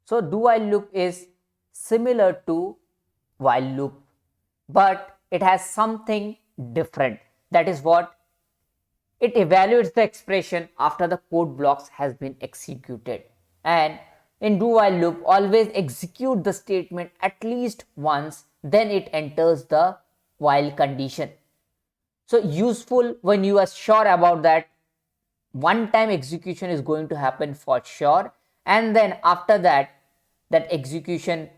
So do while loop is similar to while loop, but it has something different. That is what it evaluates the expression after the code blocks has been executed. And in do while loop, always execute the statement at least once, then it enters the while condition. So useful when you are sure about that one time execution is going to happen for sure, and then after that execution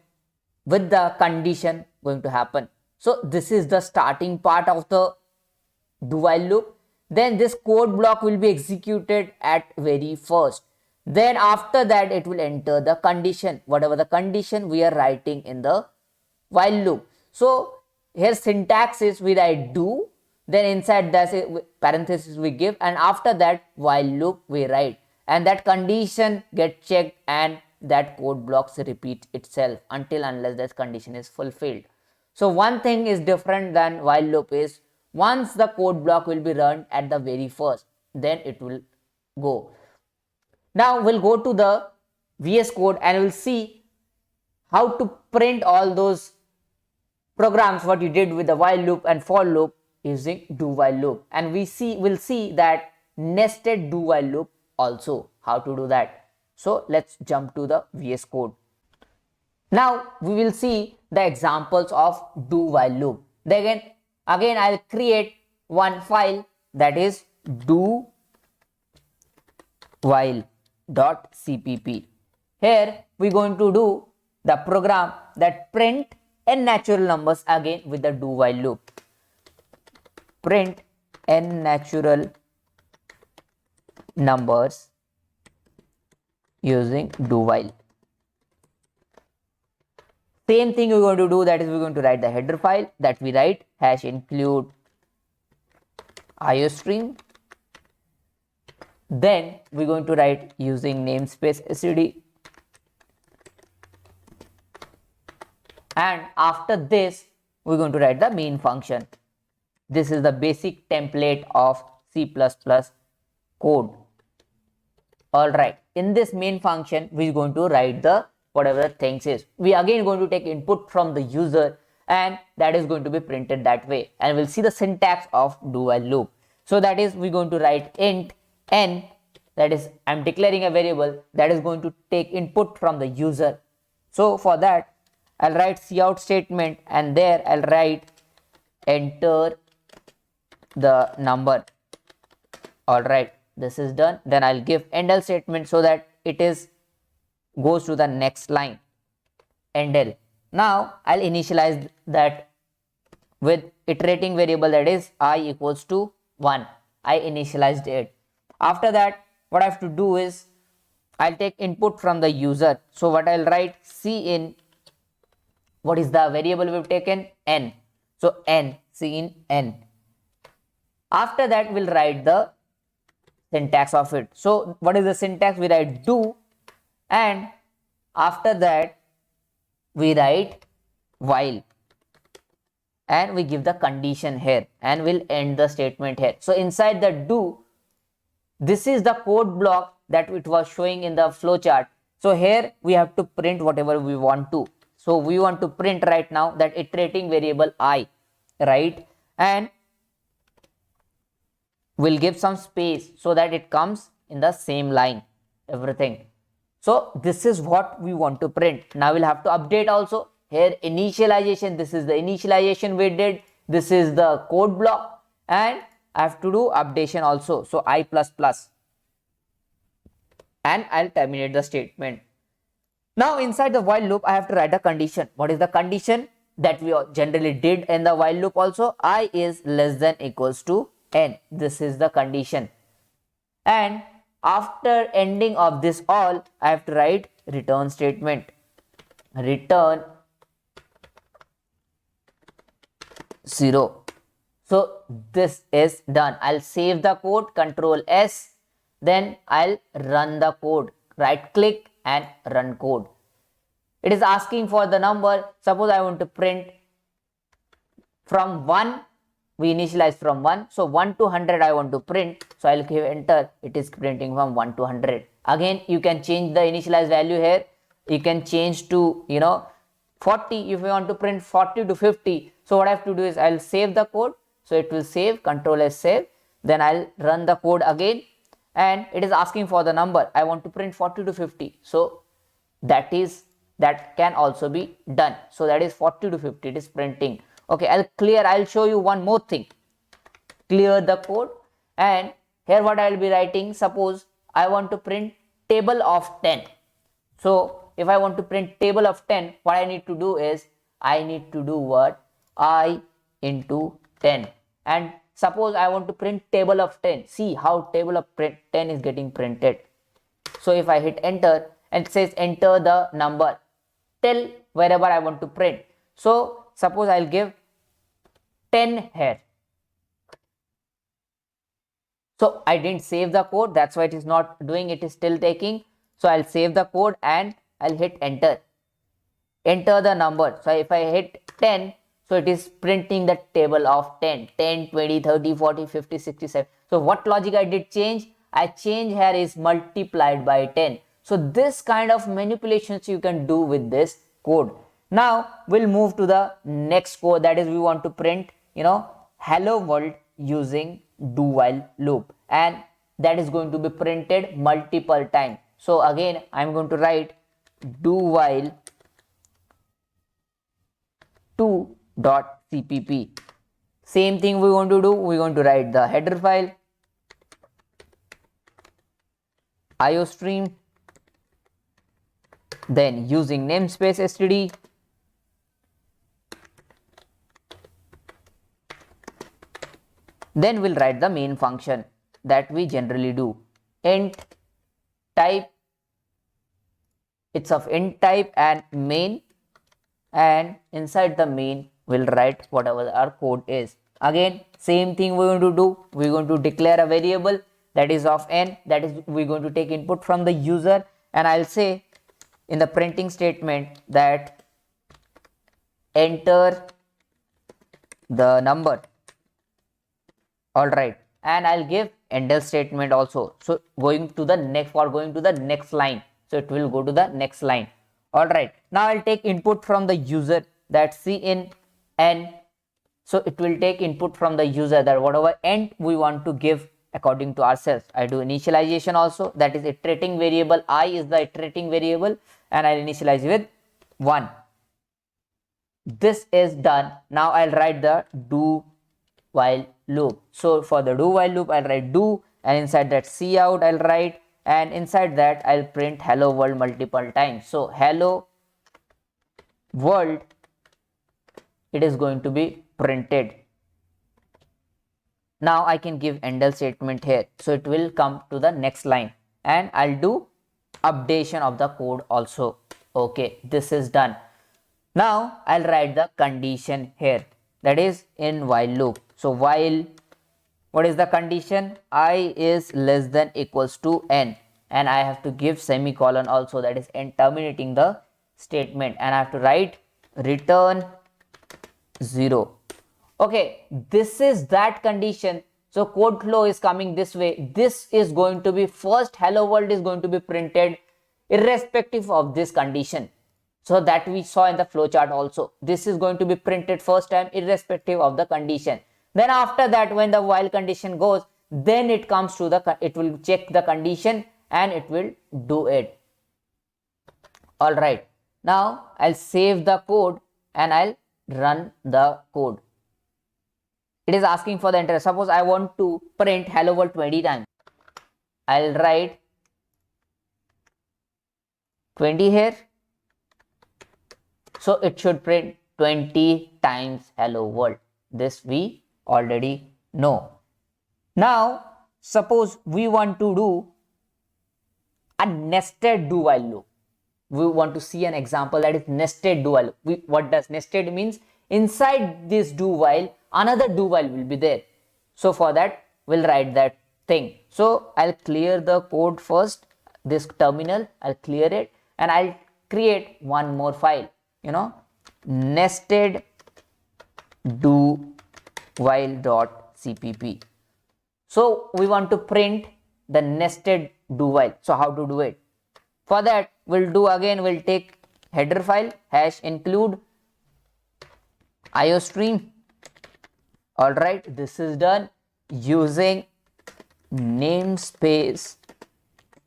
with the condition going to happen. So this is the starting part of the do while loop. Then this code block will be executed at very first, then after that it will enter the condition, whatever the condition we are writing in the while loop. So here syntax is we write do, then inside that parenthesis we give, and after that while loop we write, and that condition get checked and that code blocks repeat itself until unless that condition is fulfilled. So one thing is different than while loop is once the code block will be run at the very first, then it will go. Now we'll go to the VS Code and we'll see how to print all those programs what you did with the while loop and for loop using do while loop, and we'll see that nested do while loop also, how to do that. So let's jump to the VS Code. Now we will see the examples of do while loop. Then again I'll create one file, that is do while.cpp. Here we're going to do the program that print n natural numbers again with the do while loop. Print n natural numbers using do while. Same thing we're going to do, that is we're going to write the header file that we write hash include iostream. Then we're going to write using namespace std, and after this we're going to write the main function. This is the basic template of C++ code. Alright, in this main function we're going to write the whatever the things is. We again going to take input from the user, and that is going to be printed that way, and we'll see the syntax of do while loop. So that is we're going to write int n, that is I'm declaring a variable that is going to take input from the user. So for that I'll write cout statement, and there I'll write enter the number. Alright, this is done. Then I'll give endl statement so that it is goes to the next line, endl. Now I'll initialize that with iterating variable, that is I equals to 1. I initialized it. After that what I have to do is I'll take input from the user. So what I'll write cin, what is the variable we've taken, n. So n, cin n. After that we'll write the syntax of it. So what is the syntax? We write do, and after that we write while, and we give the condition here, and we'll end the statement here. So inside the do, this is the code block that it was showing in the flowchart. So here we have to print whatever we want to. So we want to print right now that iterating variable I, right? And we'll give some space so that it comes in the same line, everything. So this is what we want to print. Now we'll have to update also. Here initialization, this is the initialization we did, this is the code block, and I have to do updation also. So I++, and I'll terminate the statement. Now inside the while loop I have to write a condition. What is the condition that we generally did in the while loop also? I is less than equals to n. This is the condition, and after ending of this all I have to write return statement, return 0. So this is done. I'll save the code, Control S, then I'll run the code, right click and run code. It is asking for the number. Suppose I want to print from 1, we initialize from 1, so 1 to 100 I want to print, so I'll give enter. It is printing from 1 to 100. Again you can change the initialized value here. You can change to 40 if you want to print 40 to 50. So what I have to do is I'll save the code. So it will save, Control S save. Then I'll run the code again, and it is asking for the number. I want to print 40 to 50. So that can also be done. So that is 40 to 50. It is printing. Okay, I'll show you one more thing. Clear the code, and here what I will be writing, suppose I want to print table of 10. So if I want to print table of 10, what I need to do is I need to do what? I into 10. And suppose I want to print table of 10. See how table of 10 is getting printed. So if I hit enter and it says enter the number, tell wherever I want to print. So suppose I'll give 10 here. So I didn't save the code, that's why it is not doing, it is still taking. So I'll save the code and I'll hit enter. Enter the number. So if I hit 10, so it is printing the table of 10, 10, 20, 30, 40, 50, 67. So what logic I did change? I change here is multiplied by 10. So this kind of manipulations you can do with this code. Now we'll move to the next code, that is we want to print, hello world using do while loop, and that is going to be printed multiple times. So again I'm going to write do while 2.cpp. Same thing we're going to do, we're going to write the header file, iostream, then using namespace std, then we'll write the main function that we generally do, int type, it's of int type and main, and inside the main we'll write whatever our code is. Again same thing we're going to do, we're going to declare a variable that is of n, that is we're going to take input from the user, and I'll say in the printing statement that enter the number. Alright, and I'll give ender statement also. So going to the next line, so it will go to the next line. Alright, now I'll take input from the user, that cin n. So it will take input from the user, that whatever end we want to give according to ourselves. I do initialization also, that is iterating variable, I is the iterating variable, and I'll initialize with 1. This is done. Now I'll write the do while loop. So for the do while loop I'll write do, and inside that cout I'll write, and inside that I'll print hello world multiple times. So hello world, it is going to be printed. Now I can give ender statement here, so it will come to the next line, and I'll do updation of the code also. Okay, this is done. Now I'll write the condition here, that is in while loop. So while, what is the condition? I is less than equals to n, and I have to give semicolon also, that is n terminating the statement, and I have to write return 0. Okay, this is that condition. So code flow is coming this way. This is going to be first hello world is going to be printed irrespective of this condition. So that we saw in the flowchart also. This is going to be printed first time irrespective of the condition. Then after that, when the while condition goes, then it comes to it will check the condition and it will do it. Alright, now I'll save the code and I'll run the code. It is asking for the enter. Suppose I want to print hello world 20 times. I'll write 20 here. So it should print 20 times hello world. This we already know. Now suppose we want to do a nested do while loop. We want to see an example, that is nested do while loop. What does nested means? Inside this do while another do while will be there. So for that we'll write that thing. So I'll clear the code first, this terminal, I'll clear it, and I'll create one more file, nested do while.cpp. So we want to print the nested do while. So how to do it? For that, we'll take header file hash include iostream. Alright, this is done using namespace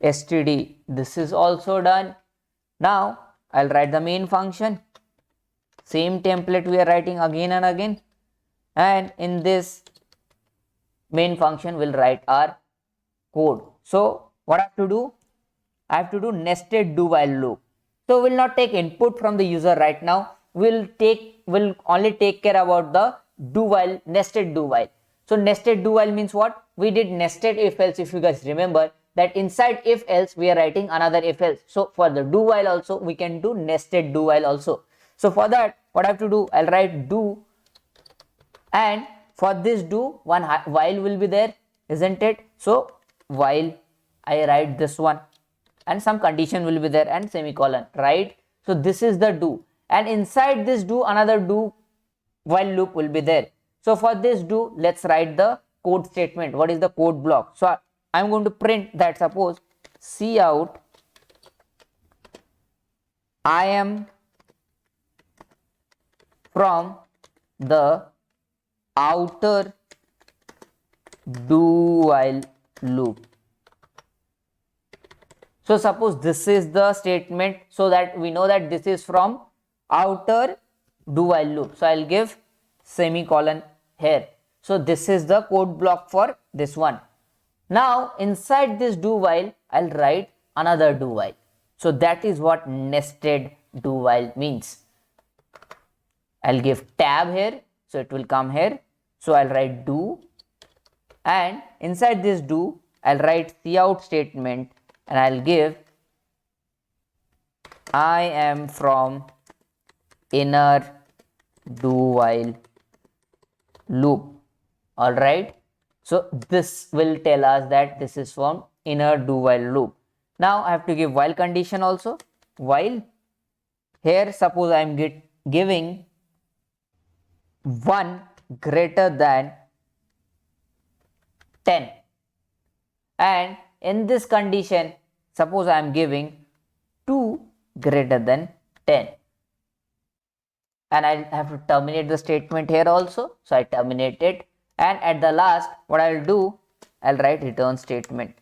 std. This is also done. Now I'll write the main function. Same template we are writing again and again, and in this main function we'll write our code. So what I have to do? I have to do nested do while loop. So we'll not take input from the user right now. We'll only take care about the do while, nested do while. So nested do while means what? We did nested if else, if you guys remember that inside if else we are writing another if else. So for the do while also we can do nested do while also. So for that, what I have to do? I'll write do, and for this do, one while will be there, isn't it? So while I write this one, and some condition will be there, and semicolon, right? So this is the do, and inside this do another do while loop will be there. So for this do, let's write the code statement. What is the code block? So I'm going to print that, suppose cout I am from the outer do while loop. So suppose this is the statement, so that we know that this is from outer do while loop. So I'll give semicolon here. So this is the code block for this one. Now inside this do while, I'll write another do while. So that is what nested do while means. I'll give tab here, so it will come here. So I'll write do, and inside this do, I'll write cout statement, and I'll give I am from inner do while loop. All right. So this will tell us that this is from inner do while loop. Now I have to give while condition also. While here, suppose I am giving 1 greater than 10, and in this condition, suppose I am giving 2 greater than 10, and I have to terminate the statement here also. So I terminate it, and at the last, what I'll do, I'll write return statement,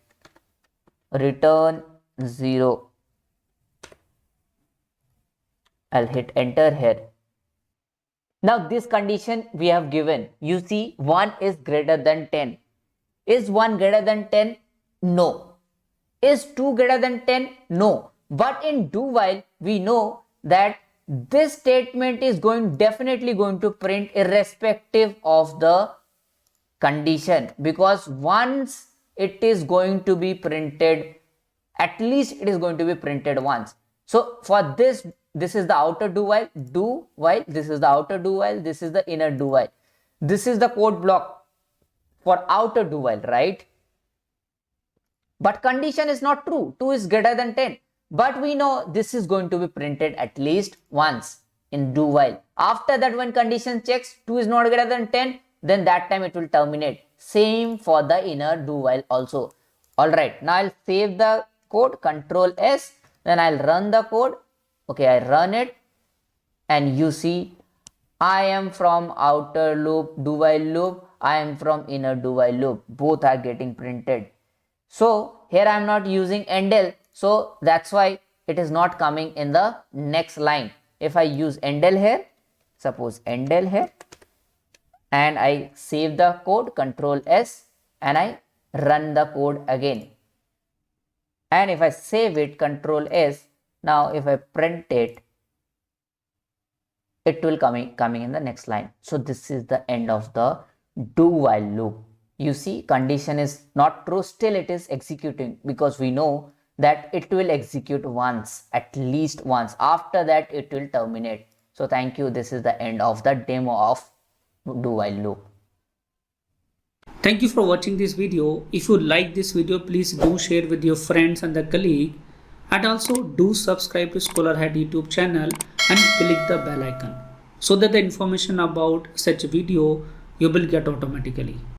return 0. I'll hit enter here. Now this condition we have given, you see 1 is greater than 10. Is 1 greater than 10? No. Is 2 greater than 10? No. But in do while, we know that this statement is definitely going to print irrespective of the condition, because once it is going to be printed, at least it is going to be printed once. So for this is the outer do while, this is the outer do while, this is the inner do while. This is the code block for outer do while, right? But condition is not true. 2 is greater than 10. But we know this is going to be printed at least once in do while. After that, when condition checks 2 is not greater than 10, then that time it will terminate. Same for the inner do while also. Alright, now I'll save the code, Control S, then I'll run the code. Okay, I run it, and you see I am from outer loop, do while loop, I am from inner do while loop. Both are getting printed. So here I am not using endl, so that's why it is not coming in the next line. If I use endl here, suppose endl here, and I save the code, Control S, and I run the code again. And if I save it, Control S, now if I print it, it will coming in the next line. So this is the end of the do while loop. You see, condition is not true, still it is executing, because we know that it will execute once, at least once. After that, it will terminate. So thank you. This is the end of the demo of do while loop. Thank you for watching this video. If you like this video, please do share with your friends and the colleague, and also do subscribe to Scholarhead YouTube channel and click the bell icon so that the information about such video you will get automatically.